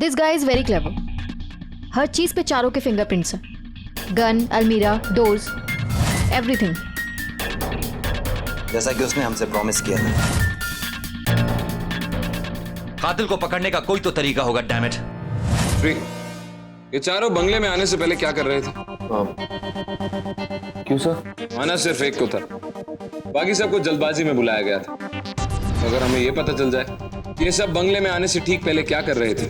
This guy is very clever. हर चीज पे चारों के फिंगरप्रिंट्स हैं। गन, अलमीरा, डोर्स, एवरीथिंग। जैसा कि उसने हमसे प्रॉमिस किया था। कातिल को पकड़ने का कोई तो तरीका होगा, डैम इट। श्री, ये चारों बंगले में आने से पहले क्या कर रहे थे? क्यों सर? आना सिर्फ एक को था, बाकी सबको जल्दबाजी में बुलाया गया था। तो अगर हमें यह पता चल जाए कि ये सब बंगले में आने से ठीक पहले क्या कर रहे थे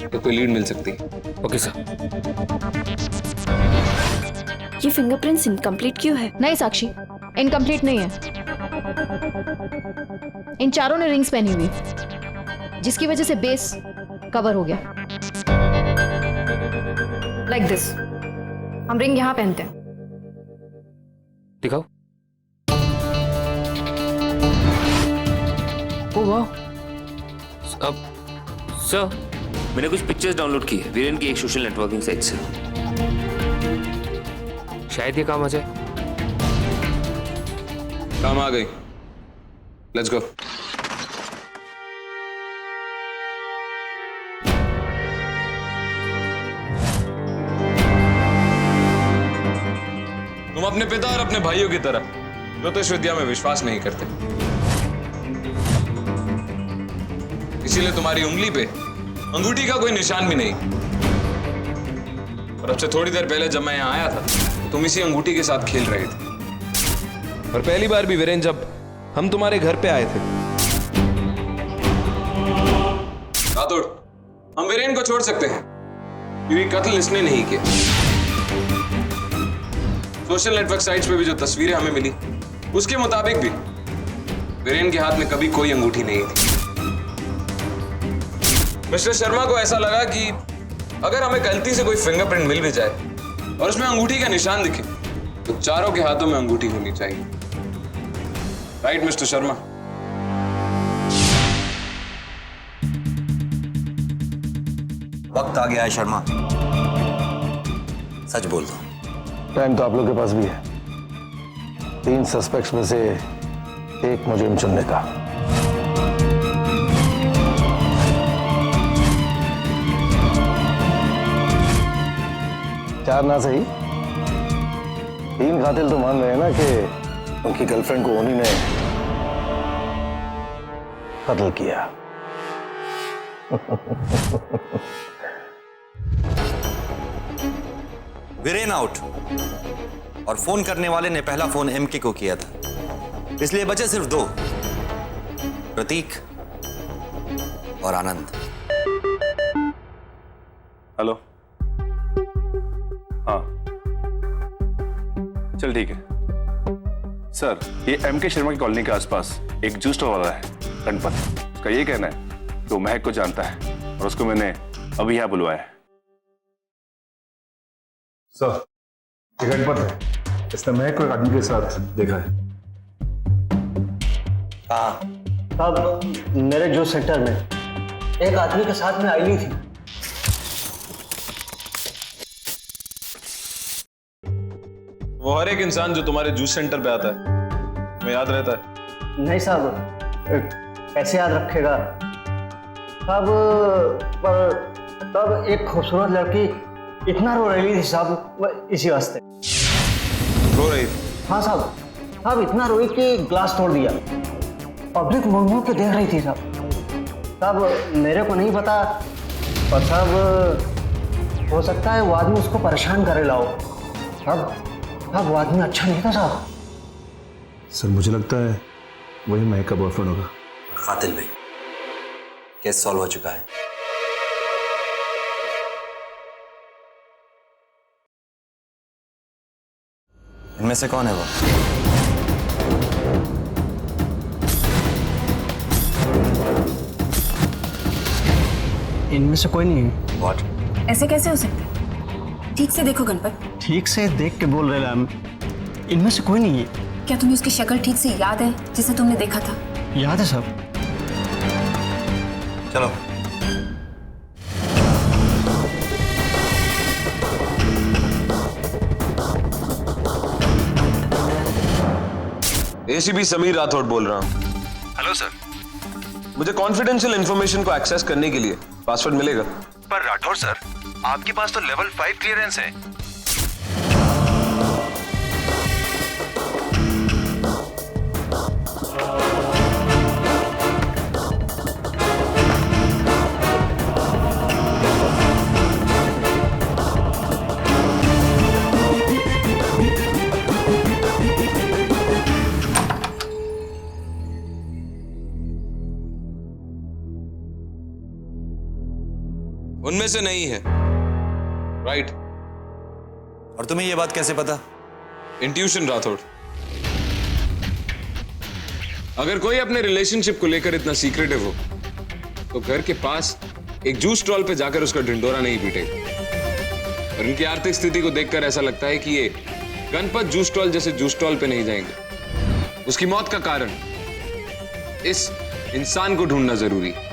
तो कोई लीड मिल सकती है। Okay sir. ये फिंगरप्रिंट्स इनकम्प्लीट क्यों है? नहीं साक्षी, इनकम्प्लीट नहीं है। इन चारों ने रिंग्स पहनी हुई, जिसकी वजह से बेस कवर हो गया। Like this. हम रिंग यहाँ पहनते हैं। दिखाओ। ओह वाह। अब सर, मैंने कुछ पिक्चर्स डाउनलोड की है वीरेन की एक सोशल नेटवर्किंग साइट से। शायद ये काम आ जाए। काम आ गई। Let's go. तुम अपने पिता और अपने भाइयों की तरह ज्योतिष विद्या में विश्वास नहीं करते, इसीलिए तुम्हारी उंगली पे अंगूठी का कोई निशान भी नहीं। और अब से थोड़ी देर पहले जब मैं यहाँ आया था तो तुम इसी अंगूठी के साथ खेल रहे थे। और पहली बार भी वीरेन जब हम तुम्हारे घर पे आए थे, रातोड़, हम वीरेन को छोड़ सकते हैं क्योंकि कत्ल इसने नहीं किया। सोशल नेटवर्क साइट्स पे भी जो तस्वीरें हमें मिली उसके मुताबिक भी वीरेन के हाथ में कभी कोई अंगूठी नहीं थी। मिस्टर शर्मा को ऐसा लगा कि अगर हमें गलती से कोई फिंगरप्रिंट मिल भी जाए और उसमें अंगूठी का निशान दिखे तो चारों के हाथों में अंगूठी होनी चाहिए। Right mister Sharma? वक्त आ गया है शर्मा, सच बोल दो। टाइम तो आप लोग के पास भी है। 3 सस्पेक्ट्स में से एक मुजरिम चुनने का। चार ना सही, 3 कातिल तो मान रहे हैं ना कि उनकी गर्लफ्रेंड को उन्हीं ने कत्ल किया। वीरेन आउट और फोन करने वाले ने पहला फोन एमके को किया था, इसलिए बचे सिर्फ 2, प्रतीक और आनंद। हेलो। हाँ चल ठीक है सर। ये एमके शर्मा की कॉलोनी के आसपास एक जूस स्टोर वाला है गणपत। उसका ये कहना है कि वो महक को जानता है और उसको मैंने अभी यहाँ बुलवाया है। सर, ये गणपत है। इसने महक को एक आदमी के साथ देखा है। हाँ, अब मेरे जो सेक्टर में एक आदमी के साथ में आईली थी। वो हर एक इंसान जो तुम्हारे जूस सेंटर पे आता है तुम्हें याद रहता है? नहीं साहब, कैसे याद रखेगा साहब। पर तब एक खूबसूरत लड़की इतना रो रही थी साहब, इसी वास्ते रो रही थी? हाँ साहब, साहब इतना रोई कि ग्लास तोड़ दिया। पब्लिक मुंह के देख रही थी साहब। साहब मेरे को नहीं पता, पर साहब हो सकता है वो आदमी उसको परेशान करे लाओ। अब वो आदमी अच्छा नहीं था साहब। सर मुझे लगता है वही महक का बॉयफ्रेंड होगा। कातिल भी। केस सॉल्व हो चुका है। इनमें से कौन है वो? इनमें से कोई नहीं है। What? ऐसे कैसे हो सकता है? ठीक से देखो गणपत। ठीक से देख के बोल रहे हम, इनमें से कोई नहीं है। क्या तुम्हें उसकी शक्ल ठीक से याद है जिसे तुमने देखा था? याद है साहब। चलो। एसीपी समीर राठौड़ बोल रहा हूँ। Hello sir. मुझे कॉन्फिडेंशियल इंफॉर्मेशन को एक्सेस करने के लिए पासवर्ड मिलेगा? पर राठौर सर, आपके पास तो लेवल 5 क्लियरेंस है। उनमें से नहीं है, राइट? और तुम्हें यह बात कैसे पता? इंट्यूशन राठौड़। अगर कोई अपने रिलेशनशिप को लेकर इतना सीक्रेटिव हो तो घर के पास एक जूस स्टॉल पे जाकर उसका ढिंडोरा नहीं पीटेगा। और इनकी आर्थिक स्थिति को देखकर ऐसा लगता है कि ये गणपत जूस स्टॉल जैसे जूस स्टॉल पे नहीं जाएंगे। उसकी मौत का कारण इस इंसान को ढूंढना जरूरी है।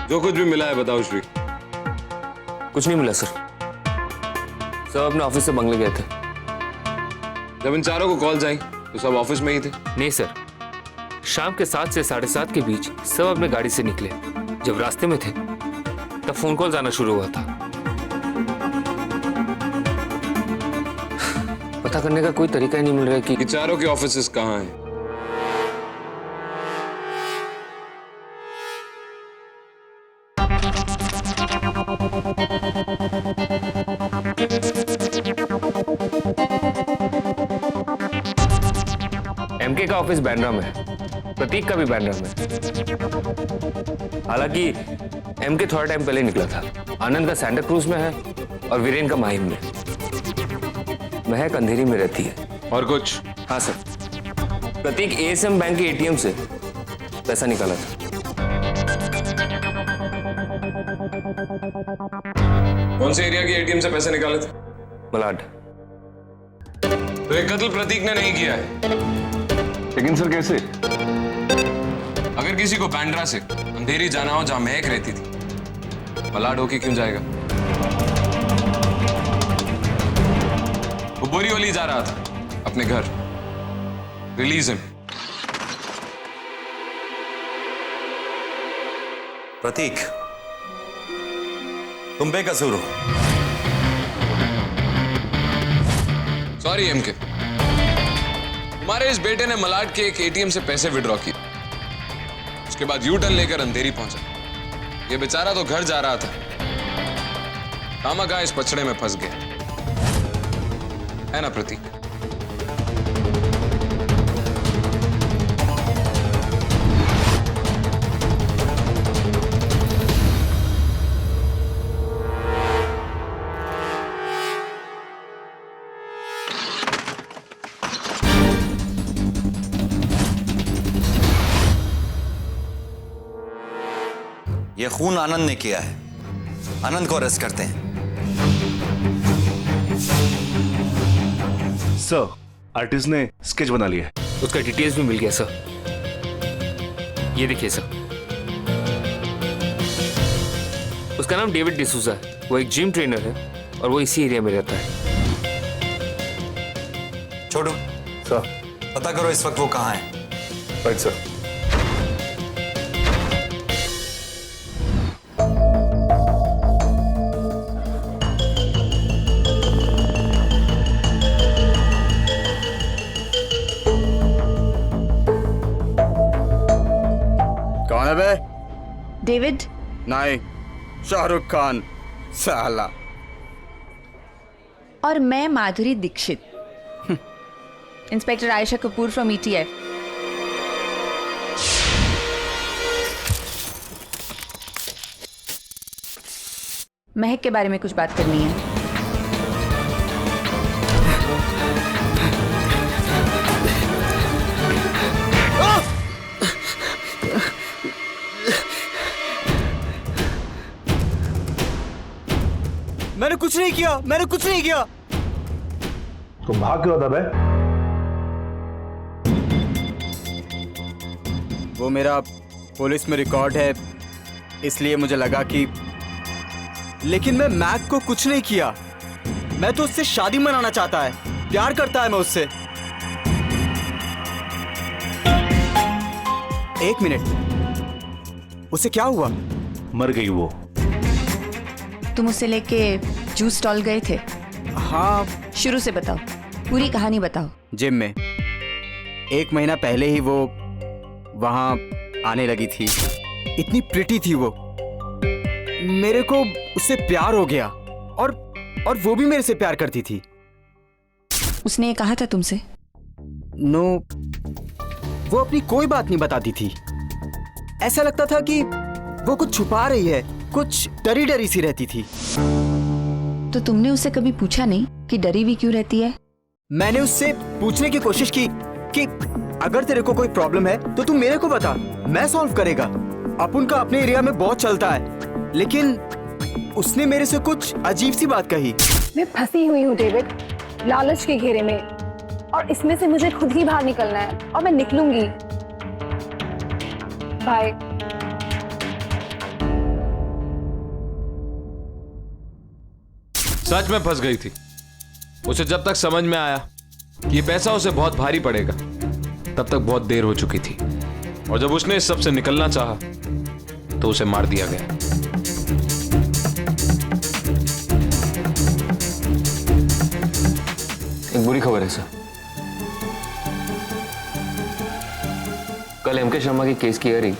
जो कुछ भी मिला है बताओ श्री। कुछ नहीं मिला सर, सब अपने ऑफिस से बंगले गए थे। जब इन चारों को कॉल्स आई तो सब ऑफिस में ही थे? नहीं सर, शाम के 7 से 7:30 के बीच सब अपने गाड़ी से निकले। जब रास्ते में थे तब फोन कॉल्स आना शुरू हुआ था। पता करने का कोई तरीका ही नहीं मिल रहा है कि ये चारों के ऑफिसेस कहाँ हैं? एमके का ऑफिस बैंड्रा में है, प्रतीक का भी बैंड्रा में है। हालांकि एमके थोड़ा टाइम पहले निकला था। आनंद का सैंटा क्रूज में है और वीरेन का माहिम में। महक अंधेरी में रहती है। और कुछ? हाँ सर, प्रतीक एएसएम बैंक के एटीएम से पैसा निकाला था। कौन से एरिया के एटीएम से पैसे निकाले थे? मलाड। तो ये कत्ल प्रतीक ने नहीं किया है। लेकिन सर कैसे? अगर किसी को बैंड्रा से अंधेरी जाना हो जहां महक रहती थी, मलाड होके क्यों जाएगा? वो बोरीवली जा रहा था अपने घर। Release him. प्रतीक, तुम बेकसूर हो। सॉरी एमके, तुम्हारे इस बेटे ने मलाड के एक एटीएम से पैसे विड्रॉ किए। उसके बाद यू टर्न लेकर अंधेरी पहुंचा। ये बेचारा तो घर जा रहा था, खामखा इस पछड़े में फंस गया है ना प्रतीक? यह खून आनंद ने किया है। आनंद को अरेस्ट करते हैं। सर, आर्टिस्ट ने स्केच बना लिया है। उसका डिटेल्स भी मिल गया सर। ये देखिए सर, उसका नाम डेविड डिसूजा है। वो एक जिम ट्रेनर है और वो इसी एरिया में रहता है। छोटू, सर। पता करो इस वक्त वो कहाँ है। Right sir. कौन है बे? डेविड? नहीं, शाहरुख खान साला। और मैं Madhuri Dixit, inspector Ayesha Kapoor from ETF. Mahak के बारे में कुछ बात करनी है। मैंने कुछ नहीं किया, मैंने कुछ नहीं किया। तुम भाग क्यों था बे? वो मेरा पुलिस में रिकॉर्ड है, इसलिए मुझे लगा कि, लेकिन मैं मैक को कुछ नहीं किया। मैं तो उससे शादी मनाना चाहता है, प्यार करता है मैं उससे। एक मिनट, उसे क्या हुआ? मर गई वो। तुम उसे लेके जूस स्टॉल गए थे? हाँ। शुरू से बताओ, पूरी कहानी बताओ। जिम में 1 महीना पहले ही वो वहां आने लगी थी। इतनी प्रिटी थी वो, मेरे को उससे प्यार हो गया और वो भी मेरे से प्यार करती थी। उसने ये कहा था तुमसे? नो, वो अपनी कोई बात नहीं बताती थी। ऐसा लगता था कि वो कुछ छुपा रही है, कुछ डरी डरी सी रहती थी। तो तुमने उससे कभी पूछा नहीं कि डरी भी क्यों रहती है? मैंने उससे पूछने की कोशिश की कि अगर तेरे को कोई प्रॉब्लम है तो तू मेरे को बता, मैं सॉल्व करेगा। अपन का अपने एरिया में बहुत चलता है। लेकिन उसने मेरे से कुछ अजीब सी बात कही। मैं फंसी हुई हूँ डेविड, लालच के घेरे में, और इसमें से मुझे खुद ही बाहर निकलना है, और मैं निकलूंगी। बाय। सच में फंस गई थी। उसे जब तक समझ में आया कि ये पैसा उसे बहुत भारी पड़ेगा, तब तक बहुत देर हो चुकी थी। और जब उसने इस सब से निकलना चाहा, तो उसे मार दिया गया। एक बुरी खबर है सर। कल एमके शर्मा की केस की हियरिंग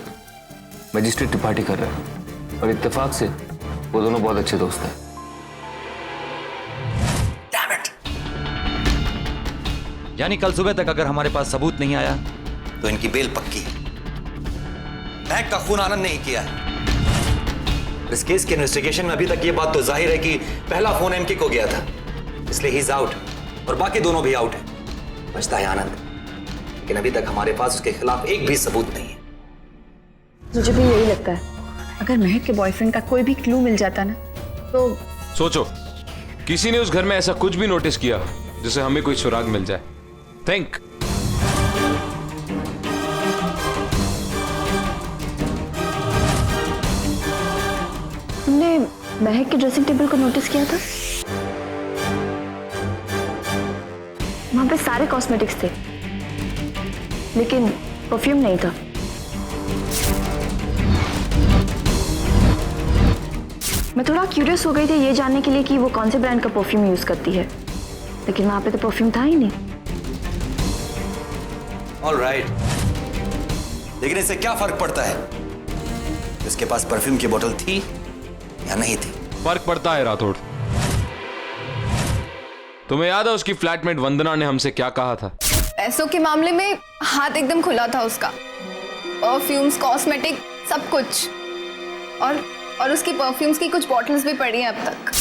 मजिस्ट्रेट त्रिपाठी कर रहे हैं, और इत्तेफाक से वो दोनों बहुत अच्छे दोस्त हैं। यानी कल सुबह तक अगर हमारे पास सबूत नहीं आया तो इनकी बेल पक्की है। महक का खून आनंद नहीं किया है। इस केस के इन्वेस्टिगेशन में अभी तक ये बात तो जाहिर है कि पहला फोन एमके को गया था, इसलिए ही इज आउट, और बाकी दोनों भी आउट है। बचता है आनंद, लेकिन अभी तक हमारे पास उसके खिलाफ एक भी सबूत नहीं है। मुझे भी यही लगता है, अगर महक के बॉयफ्रेंड का कोई भी क्लू मिल जाता ना तो। सोचो, किसी ने उस घर में ऐसा कुछ भी नोटिस किया जिससे हमें कोई सुराग मिल जाए। थिंक। तुमने महक के ड्रेसिंग टेबल को नोटिस किया था? वहां पे सारे कॉस्मेटिक्स थे, लेकिन परफ्यूम नहीं था। मैं थोड़ा क्यूरियस हो गई थी ये जानने के लिए कि वो कौन से ब्रांड का परफ्यूम यूज करती है, लेकिन वहां पे तो परफ्यूम था ही नहीं। ऑलराइट, लेकिन इससे क्या फर्क पड़ता है? इसके पास परफ्यूम की बोतल थी या नहीं थी? फर्क पड़ता है राठौड़। तुम्हें याद है उसकी फ्लैटमेट वंदना ने हमसे क्या कहा था? पैसों के मामले में हाथ एकदम खुला था उसका। परफ्यूम्स, कॉस्मेटिक, सब कुछ। और उसकी परफ्यूम्स की कुछ बॉटल्स भी पड़ी हैं अब तक।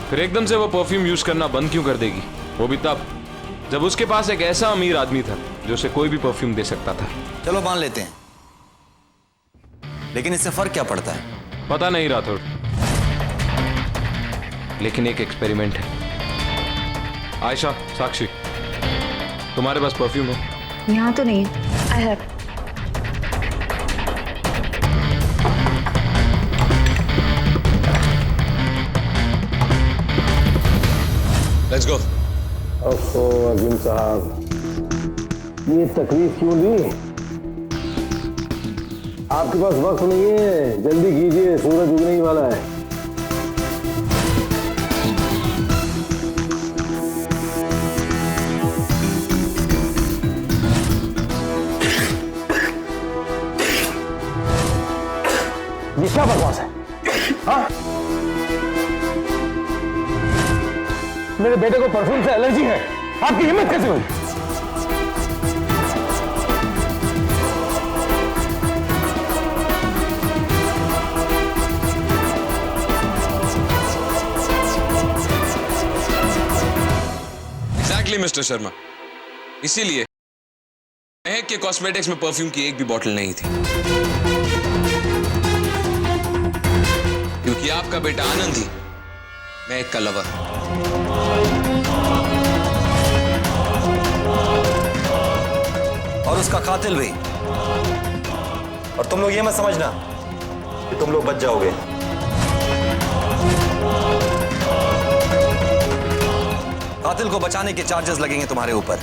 फिर एकदम से वो परफ्यूम यूज करना बंद क्यों कर देगी? वो भी तब जब उसके पास एक ऐसा अमीर आदमी था जो उसे कोई भी परफ्यूम दे सकता था। चलो मान लेते हैं, लेकिन इससे फर्क क्या पड़ता है? पता नहीं राठौड़, लेकिन एक एक्सपेरिमेंट है। आयशा, साक्षी, तुम्हारे पास परफ्यूम है? यहाँ तो नहीं है। I have. Let's go. ओहो अजीम साहब, ये तकलीफ क्यों ली? आपके पास वक्त नहीं है, जल्दी कीजिए, सूरज उगने ही वाला है। ये क्या बकवास है? हाँ? मेरे बेटे को परफ्यूम से एलर्जी है, आपकी हिम्मत कैसे हुई? एग्जैक्टली मिस्टर शर्मा, इसीलिए महक के कॉस्मेटिक्स में परफ्यूम की एक भी बॉटल नहीं थी, क्योंकि आपका बेटा आनंद ही महक का लवर। और उसका कातिल भी। और तुम लोग ये मत समझना कि तुम लोग बच जाओगे। कातिल को बचाने के चार्जेस लगेंगे तुम्हारे ऊपर।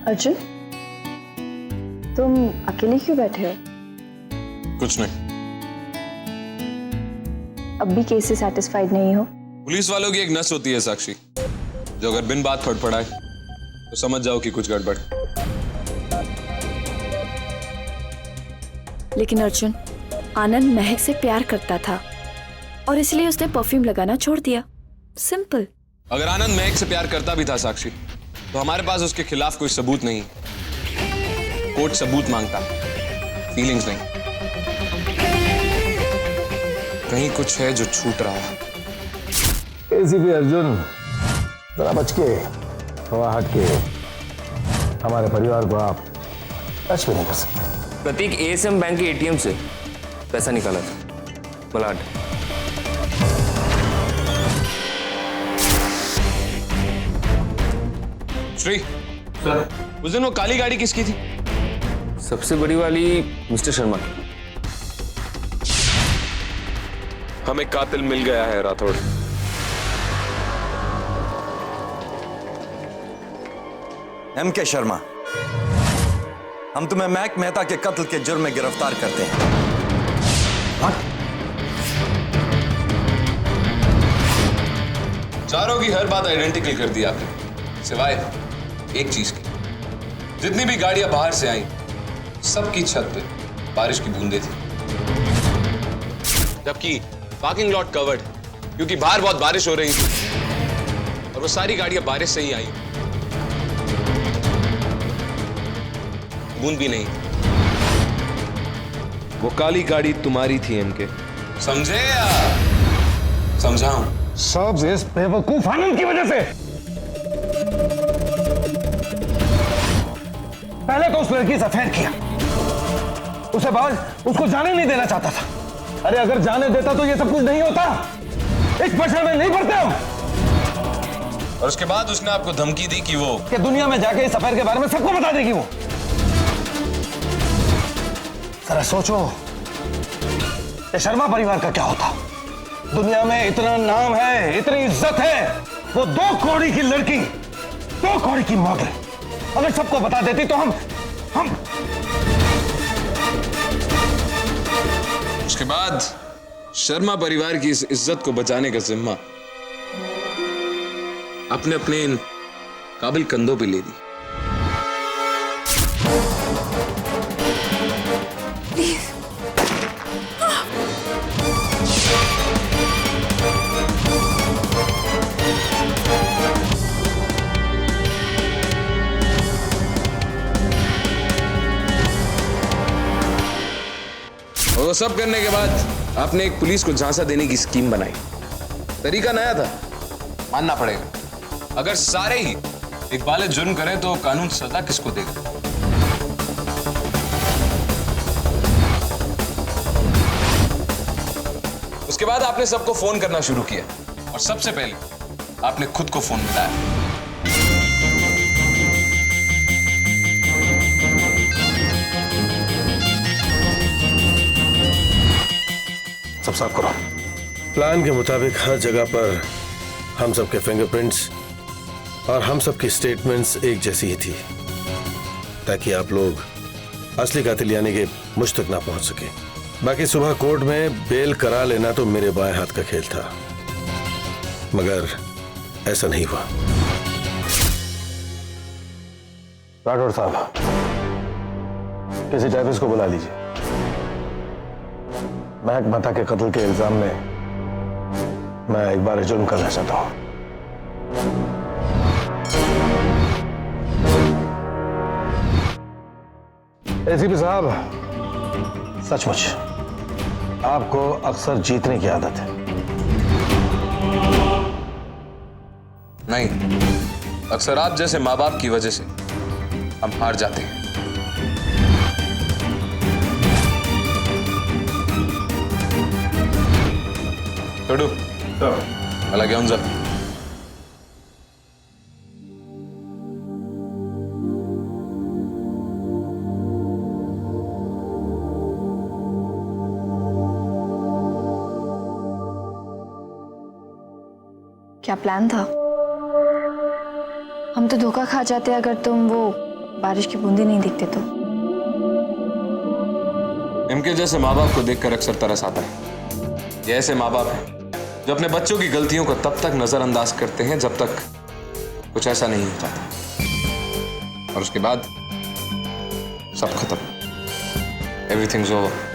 अर्जुन, तुम अकेले क्यों बैठे हो? कुछ नहीं। अब भी केस से सेटिस्फाइड नहीं हो? पुलिस वालों की एक नस होती है साक्षी, जो अगर बिन बात फड़फड़ाए तो समझ जाओ कि कुछ गड़बड़। लेकिन अर्जुन, आनंद महक से प्यार करता था और इसलिए उसने परफ्यूम लगाना छोड़ दिया। सिंपल। अगर आनंद महक से प्यार करता भी था साक्षी, तो हमारे पास उसके खिलाफ कोई सबूत नहीं। कोर्ट सबूत मांगता, फीलिंग्स नहीं। कहीं कुछ है जो छूट रहा है। एसीपी अर्जुन, जरा बच के, थोड़ा हट के, हमारे परिवार को आप टच भी नहीं कर सकते। प्रतीक एएसएम बैंक के एटीएम से पैसा निकाला था, मलाड। श्री, उस दिन वो काली गाड़ी किसकी थी? सबसे बड़ी वाली मिस्टर शर्मा की। हमें कातिल मिल गया है राठौड़। एमके शर्मा, हम तुम्हें महक मेहता के कत्ल के जुर्म में गिरफ्तार करते हैं। चारों की हर बात आइडेंटिकल कर दी आपने, सिवाय एक चीज की। जितनी भी गाड़ियां बाहर से आई, सबकी छत पे बारिश की बूंदें थी, जबकि पार्किंग लॉट कवर्ड, क्योंकि बाहर बहुत बारिश हो रही थी और वो सारी गाड़ियां बारिश से ही आई। बूंद भी नहीं। वो काली गाड़ी तुम्हारी थी एमके, समझे या समझाऊं? सब इस बेवकूफ आनंद की वजह से। पहले तो उस लड़की से अफेयर किया, उसके बाद उसको जाने नहीं देना चाहता था। अरे अगर जाने देता तो ये सब कुछ नहीं होता। इस पछड़े में नहीं पड़ते हम। और उसके बाद उसने आपको धमकी दी कि वो कि दुनिया में जाके इस अफेयर के बारे में सबको बता देगी वो। जरा सोचो कि शर्मा परिवार का क्या होता। दुनिया में इतना नाम है, इतनी इज्जत है, वो 2 कौड़ी की लड़की, 2 कौड़ी की मॉडल, अगर सबको बता देती तो हम उसके बाद शर्मा परिवार की इस इज्जत को बचाने का जिम्मा अपने अपने इन काबिल कंधों पे ले दी। और वो सब करने के बाद आपने एक पुलिस को झांसा देने की स्कीम बनाई। तरीका नया था, मानना पड़ेगा। अगर सारे ही इकबाल जुर्म करें तो कानून सजा किसको देगा? उसके बाद आपने सबको फोन करना शुरू किया और सबसे पहले आपने खुद को फोन मिलाया। सब साफ करो। प्लान के मुताबिक हर जगह पर हम सबके फिंगरप्रिंट्स और हम सबकी स्टेटमेंट्स एक जैसी ही थी, ताकि आप लोग असली कातिल यानी कि मुझ तक ना पहुंच सके। बाकी सुबह कोर्ट में बेल करा लेना तो मेरे बाएं हाथ का खेल था, मगर ऐसा नहीं हुआ। राठौड़ साहब, किसी टाइपिस्ट को बुला लीजिए। महक मता के कत्ल के इल्जाम में मैं एक बार जुर्म करना चाहता हूं। एसीपी साहब, सचमुच आपको अक्सर जीतने की आदत है। नहीं, अक्सर आप जैसे माँ बाप की वजह से हम हार जाते हैं। छोड़ू, अलग घेऊन जा। क्या प्लान था? हम तो धोखा खा जाते अगर तुम वो बारिश की बूंदी नहीं दिखते तो। इनके जैसे माँ बाप को देखकर अक्सर तरस आता है। ये ऐसे माँ बाप हैं जो अपने बच्चों की गलतियों को तब तक नजरअंदाज करते हैं जब तक कुछ ऐसा नहीं हो जाता, और उसके बाद सब खत्म। Everything's over.